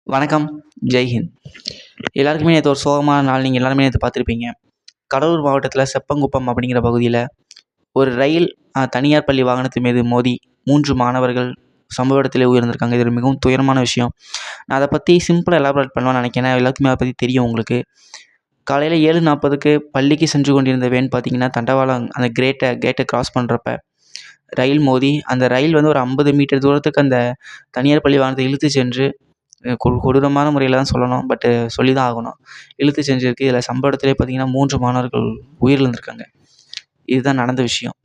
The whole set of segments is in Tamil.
வணக்கம். ஜெய்ஹிந்த். எல்லாருக்குமே நேற்று ஒரு சோகமான நாள். நீங்கள் எல்லாருமே நேற்று பார்த்துருப்பீங்க. கடலூர் மாவட்டத்தில் செப்பங்குப்பம் அப்படிங்கிற பகுதியில் ஒரு ரயில் தனியார் பள்ளி வாகனத்து மீது மோதி 3 மாணவர்கள் சம்பவ இடத்திலே உயிரிழந்திருக்காங்க. இது ஒரு மிகவும் துயரமான விஷயம். நான் அதை பற்றி சிம்பிளாக எலாபரேட் பண்ணலாம்னு நினைக்கிறேன். எல்லாத்துக்குமே அதை பற்றி தெரியும் உங்களுக்கு. காலையில் 7:40க்கு பள்ளிக்கு சென்று கொண்டிருந்த வேன் பார்த்தீங்கன்னா, தண்டவாளம் அந்த கேட்டை கிராஸ் பண்ணுறப்ப ரயில் மோதி, அந்த ரயில் வந்து ஒரு 50 மீட்டர் தூரத்துக்கு அந்த தனியார் பள்ளி வாகனத்தை இழுத்து சென்று கொடூரமான முறையில் தான் சொல்லணும். பட்டு சொல்லி தான் ஆகணும். இழுத்து செஞ்சிருக்கு. இதில் சம்பவ இடத்திலே பார்த்தீங்கன்னா 3 மாணவர்கள் உயிரிழந்திருக்காங்க. இதுதான் நடந்த விஷயம்.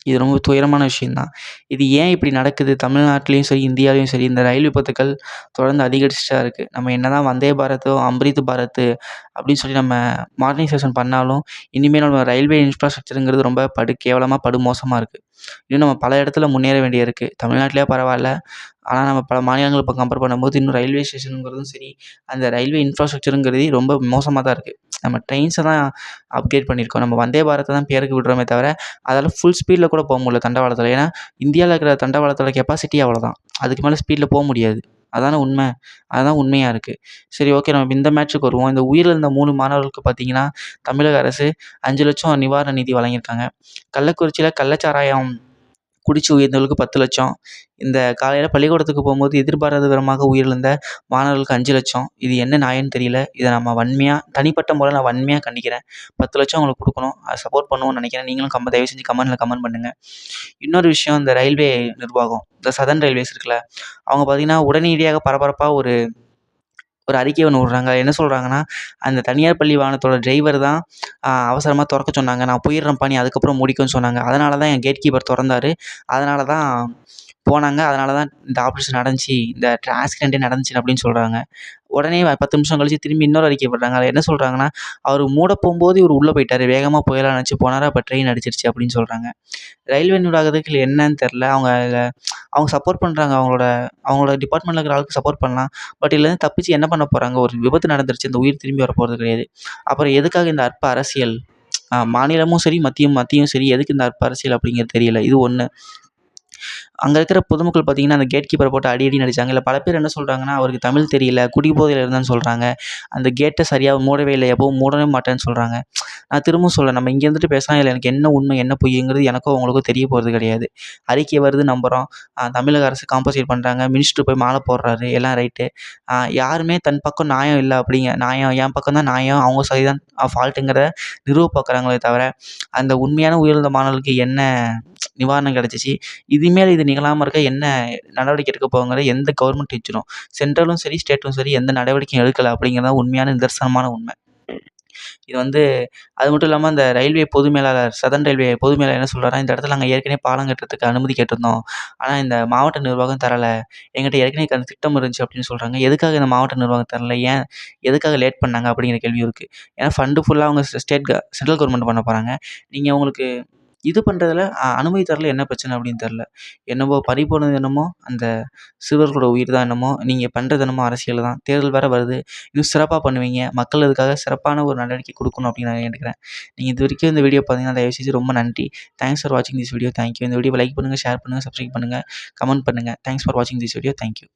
இது ரொம்ப துயரமான விஷயம் தான். இது ஏன் இப்படி நடக்குது? தமிழ்நாட்டிலயும் சரி, இந்தியாவிலயும் சரி, இந்த ரயில் விபத்துக்கள் தொடர்ந்து அதிகரிச்சுட்டு தான் இருக்கு. நம்ம என்னதான் வந்தே பாரத்தோ, அம்ரித் பாரத் அப்படின்னு சொல்லி நம்ம மாடர்னைசேஷன் பண்ணாலும், இனிமேல் நம்ம ரயில்வே இன்ஃப்ராஸ்ட்ரக்சருங்கிறது ரொம்ப கேவலமா, மோசமா இருக்கு. இன்னும் நம்ம பல இடத்துல முன்னேற வேண்டியது இருக்கு. தமிழ்நாட்டிலே பரவால்ல. ஆனா நம்ம பல மாநிலங்கள இப்போ கம்பேர் பண்ணும்போது, இன்னும் ரயில்வே ஸ்டேஷனுங்கிறதும் சரி, அந்த ரயில்வே இன்ஃப்ராஸ்ட்ரக்சருங்கிறதே ரொம்ப மோசமா தான் இருக்கு. நம்ம ட்ரெயின்ஸை தான் அப்கிரேட் பண்ணியிருக்கோம். நம்ம வந்தே பாரத்தை தான் பேருக்கு விடுறோமே தவிர, அதால ஃபுல் ஸ்பீடில் கூட போ முடியல தண்டவாளத்தில. ஏன்னா, இந்தியாவில இருக்கிற தண்டவாளத்தோட கெப்பாசிட்டி அவ்வளோதான். அதுக்கு மேல ஸ்பீடில் போ முடியாது. அதானே உண்மை. அதுதான் உண்மையா இருக்கு. சரி, ஓகே, நம்ம இந்த மேட்ருக்கு வருவோம். இந்த உயிரிழந்த 3 மாணவர்களுக்கு பார்த்தீங்கன்னா, தமிழக அரசு 5,00,000 நிவாரண நிதி வழங்கியிருக்காங்க. கள்ளக்குறிச்சியில கள்ளச்சாராயம் குடிச்சு உயிர்ந்தவர்களுக்கு 10,00,000. இந்த காலையில பள்ளிக்கூடத்துக்கு போகும்போது எதிர்பாராத விதமாக உயிரிழந்த மாணவர்களுக்கு 5,00,000. இது என்ன நியாயம்னு தெரியல. இதை நம்ம தனிப்பட்ட முறையில நான் வன்மையா கண்டிக்கிறேன். 10,00,000 அவங்களுக்கு குடுக்கணும். அதை சப்போர்ட் பண்ணுவோம்னு நினைக்கிறேன். நீங்களும் தயவு செஞ்சு கமெண்ட் பண்ணுங்க. இன்னொரு விஷயம், இந்த ரயில்வே நிர்வாகம், இந்த சதர்ன் ரயில்வேஸ் இருக்குல்ல, அவங்க பார்த்தீங்கன்னா, உடனடியாக பரபரப்பா ஒரு ஒரு அறிக்கை ஒண்ணு விடுறாங்க. என்ன சொல்றாங்கன்னா, அந்த தனியார் பள்ளி வாகனத்தோட டிரைவர் தான் அவசரமா தொறக்க சொன்னாங்க. நான் போயிடுறேன்ப்பா, நீ அதுக்கப்புறம் மூடிக்கோன்னு சொன்னாங்க. அதனால தான் என் கேட் கீப்பர் தொறந்தாரு. அதனால தான் போனாங்க. அதனால தான் இந்த ஆப்ரேஷன் நடந்துச்சு. இந்த ஆக்சிடென்ட்டே நடந்துச்சு அப்படின்னு சொல்றாங்க. உடனே 10 நிமிஷம் கழிச்சு திரும்பி இன்னொரு அறிக்கை விடுறாங்க. அதில என்ன சொல்றாங்கன்னா, அவரு மூட போம்போது இவரு உள்ள போயிட்டாரு. வேகமா போயிடலாம்னு நெனச்சு போனாரு. அப்ப ட்ரெயின் அடிச்சிருச்சு அப்படின்னு சொல்றாங்க. ரயில்வே நிர்வாகத்துக்கு என்னன்னு தெரியல. அவங்க சப்போர்ட் பண்றாங்க. அவங்களோட டிபார்ட்மெண்ட்ல இருக்கிற ஆளுக்கு சப்போர்ட் பண்ணலாம். பட் இதுலேருந்து தப்பிச்சு என்ன பண்ண போறாங்க? ஒரு விபத்து நடந்துருச்சு. இந்த உயிர் திரும்பி வரப்போறது கிடையாது. அப்புறம் எதுக்காக இந்த அற்ப அரசியல்? மாநிலமும் சரி, மத்தியும் சரி, எதுக்கு இந்த அற்ப அரசியல் அப்படிங்கிறது தெரியல. இது ஒண்ணு. அங்க இருக்கிற பொதுமக்கள் பார்த்தீங்கன்னா, அந்த கேட் கீப்பர போட்டு அடி அடின்னு அடிச்சாங்க. இல்ல பல பேர் என்ன சொல்றாங்கன்னா, அவருக்கு தமிழ் தெரியல, குடிபோதையில இருந்தான்னு சொல்றாங்க. அந்த கேட்ட சரியா மூடவே இல்ல, எப்பவும் மூடவே மாட்டேன்னு சொல்றாங்க. நான் திரும்பவும் சொல்றேன், நம்ம இங்க இருந்துட்டு பேசலாம். இதுல எனக்கு என்ன உண்மை, என்ன பொய்ங்கிறது எனக்கோ உங்களுக்கோ தெரிய போறது கிடையாது. அறிக்கை வருது நம்புறோம். தமிழக அரசு காம்பன்சேட் பண்றாங்க. மினிஸ்டர் போய் மாலை போடுறாரு. எல்லாம் ரைட்டு. யாருமே தன் பக்கம் நியாயம் இல்ல நியாயம் என் பக்கம் தான் நியாயம், அவங்க சைடு தான் ஃபால்ட்டுங்கிறத நிறுவ பார்க்குறாங்களே தவிர, அந்த உண்மையான உயிரிழந்த மாணவர்களுக்கு என்ன நிவாரணம் கிடைச்சிச்சு, இனிமேல் இது நிகழாம இருக்க என்ன நடவடிக்கை எடுக்க போகுங்கிறத எந்த கவர்மெண்ட் வச்சிரும். சென்ட்ரலும் சரி, ஸ்டேட்டும் சரி எந்த நடவடிக்கையும் எடுக்கல அப்படிங்கிறது தான் உண்மையான நிதர்சனமான உண்மை. இது வந்து அது மட்டும் இல்லாம அந்த ரயில்வே பொது மேலாளர், சதர்ன் ரயில்வே பொது மேலாளர் என்ன சொல்றாருன்னா, இந்த இடத்துல நாங்க ஏற்கனவே பாலம் கட்டுறதுக்கு அனுமதி கேட்டிருந்தோம். ஆனா இந்த மாவட்ட நிர்வாகம் தரல. என்கிட்ட ஏற்கனவே திட்டம் இருந்துச்சு அப்படின்னு சொல்றாங்க. எதுக்காக இந்த மாவட்ட நிர்வாகம் தரல? ஏன் எதுக்காக லேட் பண்ணாங்க? அப்படிங்கிற கேள்வியும் இருக்கு. ஏன்னா ஃபண்டு ஃபுல்லா அவங்க சென்ட்ரல் கவர்மெண்ட் பண்ண போறாங்க. நீங்க உங்களுக்கு இது பண்றதுல அனுமதி தரல, என்ன பிரச்சனை அப்படின்னு தெரியல. என்னவோ பறிபோனது என்னமோ அந்த சிறுவர்களோட உயிர் தான் என்னமோ, நீங்க பண்றது என்னமோ அரசியல் தான். தேர்தல் வேற வருது. இன்னும் சிறப்பா பண்ணுவீங்க. மக்கள் இதுக்காக சிறப்பான ஒரு நடவடிக்கை குடுக்கணும் அப்படின்னு நான் கேட்டுக்கிறேன். நீங்க இதுவரைக்கும் இந்த வீடியோ பார்த்தீங்கன்னா, தயவு செஞ்சு ரொம்ப நன்றி. தேங்க்ஸ் ஃபார் வாட்சிங் திஸ் வீடியோ. Thank you. இந்த வீடியோவ லைக் பண்ணுங்க, ஷேர் பண்ணுங்க, சப்ஸ்கிரைப் பண்ணுங்க, கமெண்ட் பண்ணுங்க. தேங்க்ஸ் ஃபார் வாட்சிங் திஸ் வீடியோ. Thank you.